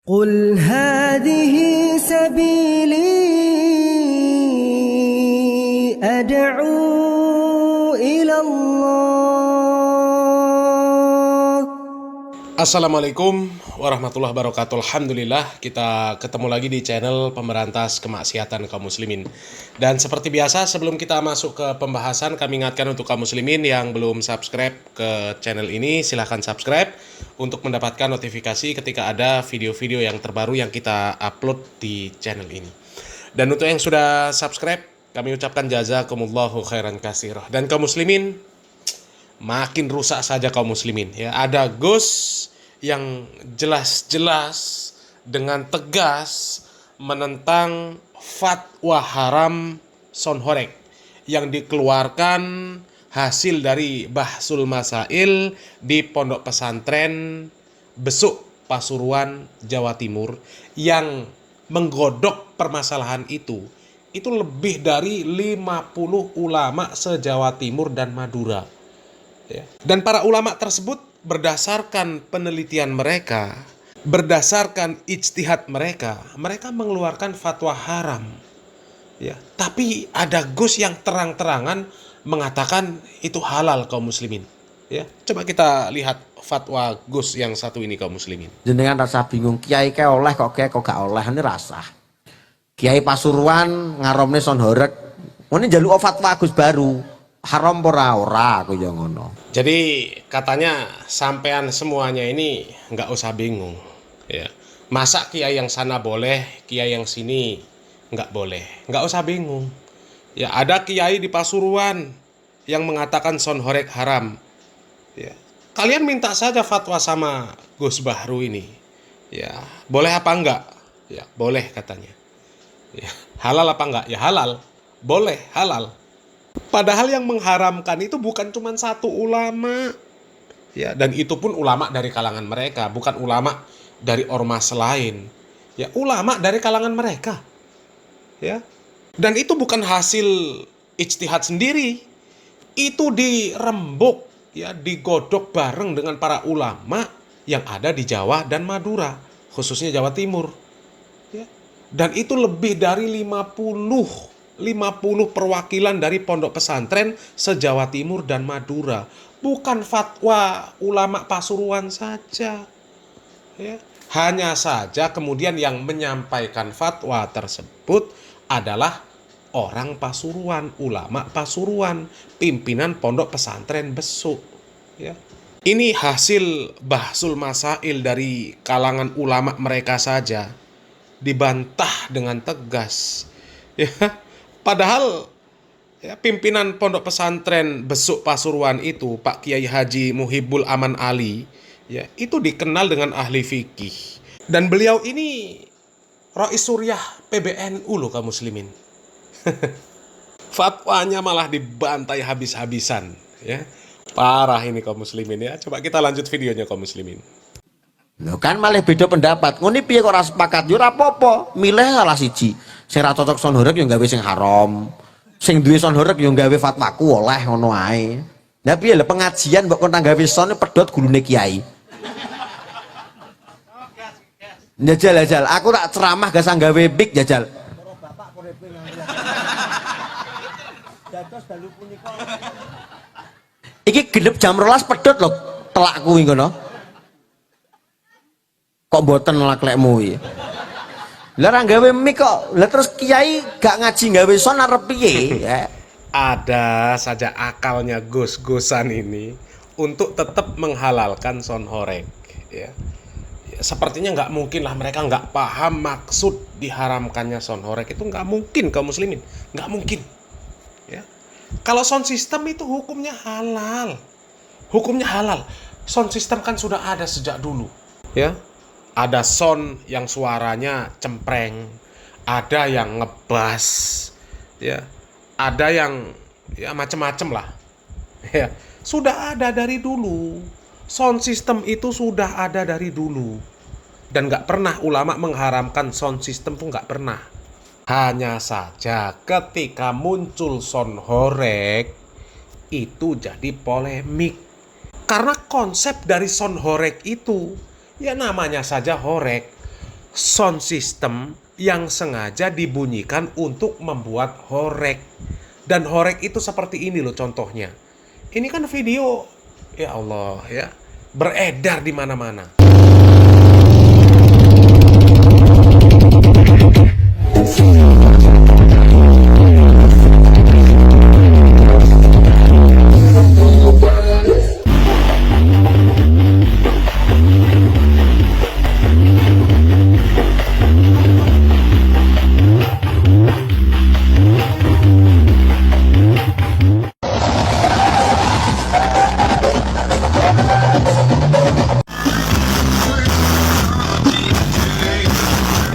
قل هذه سبيلي أدعو إلى الله. Assalamualaikum warahmatullahi wabarakatuh. Alhamdulillah kita ketemu lagi di channel pemberantas kemaksiatan kaum muslimin. Dan seperti biasa sebelum kita masuk ke pembahasan, kami ingatkan untuk kaum muslimin yang belum subscribe ke channel ini, silahkan subscribe untuk mendapatkan notifikasi ketika ada video-video yang terbaru yang kita upload di channel ini. Dan untuk yang sudah subscribe, kami ucapkan jazakumullahu khairan katsirah. Dan kaum muslimin, makin rusak saja kaum muslimin ya. Ada Gus yang jelas-jelas dengan tegas menentang fatwa haram sonhorek yang dikeluarkan hasil dari Bahsul Masail di Pondok Pesantren Besuk, Pasuruan, Jawa Timur, yang menggodok permasalahan itu lebih dari 50 ulama se-Jawa Timur dan Madura. Ya. Dan para ulama tersebut berdasarkan penelitian mereka, berdasarkan ijtihad mereka mengeluarkan fatwa haram. Ya. Tapi ada Gus yang terang-terangan mengatakan itu halal kaum muslimin. Ya. Coba kita lihat fatwa Gus yang satu ini kaum muslimin. Jenengan rasa bingung, kiai ke oleh kok gak oleh, ini rasa. Kiai Pasuruan ngaromne sonhorek, ini jaluk fatwa Gus baru. Haram ora aku ya ngono. Jadi katanya sampean semuanya ini nggak usah bingung ya. Masa kiai yang sana boleh, kiai yang sini nggak boleh. Nggak usah bingung. Ya, ada kiai di Pasuruan yang mengatakan sonhorek haram. Ya. Kalian minta saja fatwa sama Gus Bahru ini. Ya, boleh apa enggak? Ya, boleh katanya. Ya, halal apa enggak? Ya halal. Boleh, halal. Padahal yang mengharamkan itu bukan cuma satu ulama. Ya, dan itu pun ulama dari kalangan mereka, bukan ulama dari ormas lain. Ya, ulama dari kalangan mereka. Ya. Dan itu bukan hasil ijtihad sendiri. Itu dirembuk, ya, digodok bareng dengan para ulama yang ada di Jawa dan Madura, khususnya Jawa Timur. Ya. Dan itu lebih dari 50 perwakilan dari pondok pesantren se-Jawa Timur dan Madura. Bukan fatwa ulama Pasuruan saja. Ya. Hanya saja kemudian yang menyampaikan fatwa tersebut adalah orang Pasuruan, ulama Pasuruan, pimpinan pondok pesantren Besuk. Ya. Ini hasil Bahsul Masail dari kalangan ulama mereka saja. Dibantah dengan tegas. Ya. Padahal ya, pimpinan pondok pesantren Besuk Pasuruan itu, Pak Kiai Haji Muhibul Aman Ali, ya, itu dikenal dengan ahli fikih. Dan beliau ini Rais Suriah PBNU loh kaum muslimin. Fatwanya malah dibantai habis-habisan. Ya. Parah ini kaum muslimin ya. Coba kita lanjut videonya kaum muslimin. Lho kan malah beda pendapat. Ngene piye kok ora sepakat? Yo ora apa-apa, milih salah siji. Sing ra cocok sonhorek yo gawe sing haram. Sing duwe sonhorek yo gawe fatwaku oleh ngono ae. Lah piye lho pengajian mbok kon gawe son pedhot gulune kiai. Jajal, aku tak ceramah gak sang gawe big jajal. Iki genep jam 12 pedhot lho telakku iki ngono. Kok mboten laklekmu iki. Lah ra gawe mik kok. Lah terus kiai gak ngaji gawe son arep piye? Ada saja akalnya Gus-Gusan ini untuk tetap menghalalkan sonhorek ya. Ya, sepertinya nggak mungkin lah mereka nggak paham maksud diharamkannya sonhorek itu, nggak mungkin kaum muslimin, nggak mungkin ya. Kalau sound system itu hukumnya halal, sound system kan sudah ada sejak dulu ya. Ada sound yang suaranya cempreng, ada yang ngebas ya, ada yang ya macem-macem lah ya. Sudah ada dari dulu. Sound system itu sudah ada dari dulu. Dan gak pernah ulama mengharamkan sound system tuh, gak pernah. Hanya saja ketika muncul sonhorek itu jadi polemik. Karena konsep dari sonhorek itu ya namanya saja horek. sound system yang sengaja dibunyikan untuk membuat horeg. Dan horeg itu seperti ini loh contohnya. Ini kan video, ya Allah ya, beredar di mana-mana.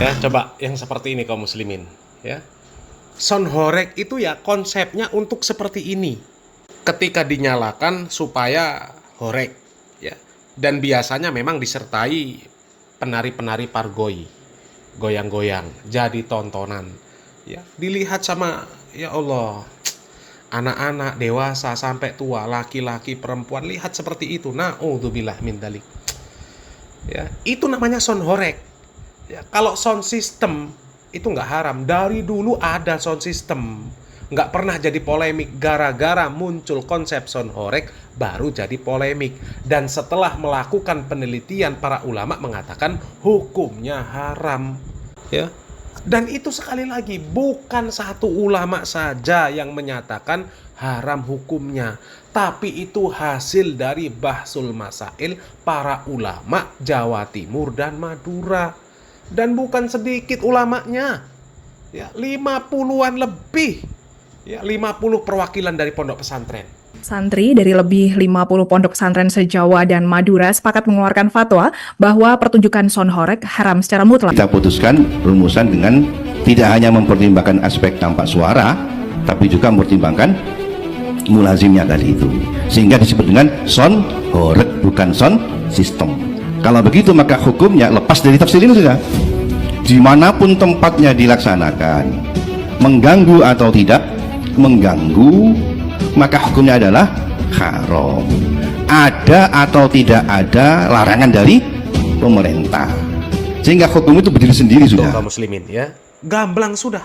Ya, coba yang seperti ini kaum muslimin, ya. Sound horeg itu ya konsepnya untuk seperti ini. Ketika dinyalakan supaya horeg, ya. Dan biasanya memang disertai penari-penari pargoi, goyang-goyang, jadi tontonan. Ya, dilihat sama ya Allah, anak-anak, dewasa sampai tua, laki-laki, perempuan, lihat seperti itu. Na'udzubillah min dzalik. Ya, itu namanya sound horeg. Ya, kalau sound system itu nggak haram. Dari dulu ada sound system, nggak pernah jadi polemik. Gara-gara muncul konsep sound horeg baru jadi polemik. Dan setelah melakukan penelitian, para ulama mengatakan hukumnya haram. Ya. Dan itu sekali lagi bukan satu ulama saja yang menyatakan haram hukumnya, tapi itu hasil dari bahsul masail para ulama Jawa Timur dan Madura. Dan bukan sedikit ulamanya, ya 50-an lebih, ya 50 perwakilan dari pondok pesantren. Santri dari lebih 50 pondok pesantren se-Jawa dan Madura sepakat mengeluarkan fatwa bahwa pertunjukan sound horeg haram secara mutlak. Kita putuskan rumusan dengan tidak hanya mempertimbangkan aspek tampak suara, tapi juga mempertimbangkan mulazimnya tadi itu, sehingga disebut dengan sound horeg, bukan sound system. Kalau begitu maka hukumnya lepas dari tafsir ini sudah. Dimanapun tempatnya dilaksanakan, mengganggu atau tidak mengganggu, maka hukumnya adalah haram. Ada atau tidak ada larangan dari pemerintah, sehingga hukum itu berdiri sendiri sudah. Kaum muslimin ya, gamblang sudah.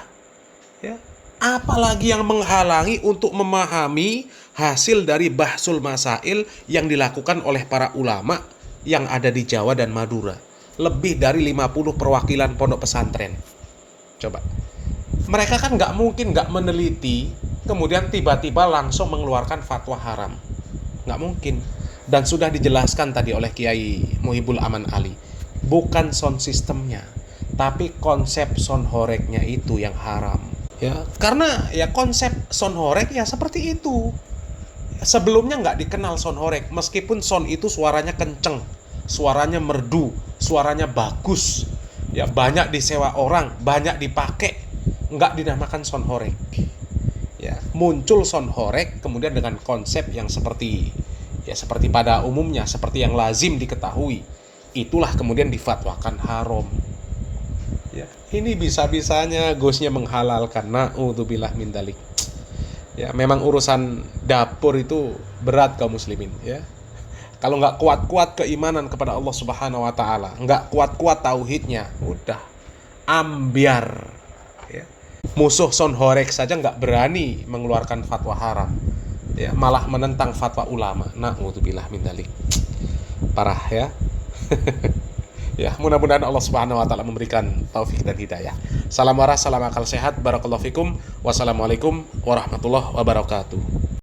Ya, apalagi yang menghalangi untuk memahami hasil dari bahsul masail yang dilakukan oleh para ulama yang ada di Jawa dan Madura. Lebih dari 50 perwakilan pondok pesantren. Coba. Mereka kan nggak mungkin nggak meneliti, kemudian tiba-tiba langsung mengeluarkan fatwa haram. Nggak mungkin. Dan sudah dijelaskan tadi oleh Kiai Muhibul Aman Ali. Bukan sound systemnya, tapi konsep sound horegnya itu yang haram. Ya, karena ya konsep sound horeg ya seperti itu. Sebelumnya nggak dikenal sound horeg, meskipun sound itu suaranya kenceng, suaranya merdu, suaranya bagus, ya banyak disewa orang, banyak dipakai, nggak dinamakan sound horeg. Ya, muncul sound horeg kemudian dengan konsep yang seperti pada umumnya, seperti yang lazim diketahui, itulah kemudian difatwakan haram. Ya, ini bisa-bisanya Gusnya menghalalkan. Na'udzubillah min dzalik. Ya, memang urusan dapur itu berat kaum muslimin, ya. Kalau nggak kuat-kuat keimanan kepada Allah Subhanahu wa taala, nggak kuat-kuat tauhidnya, udah ambiar. Ya. Musuh sound horeg saja nggak berani mengeluarkan fatwa haram. Ya, malah menentang fatwa ulama. Na'udzubillah min dzalik. Parah ya. Ya, mudah-mudahan Allah Subhanahu wa taala memberikan taufik dan hidayah. Salam waras, salam akal sehat, barakallahu fikum. Wassalamualaikum warahmatullahi wabarakatuh.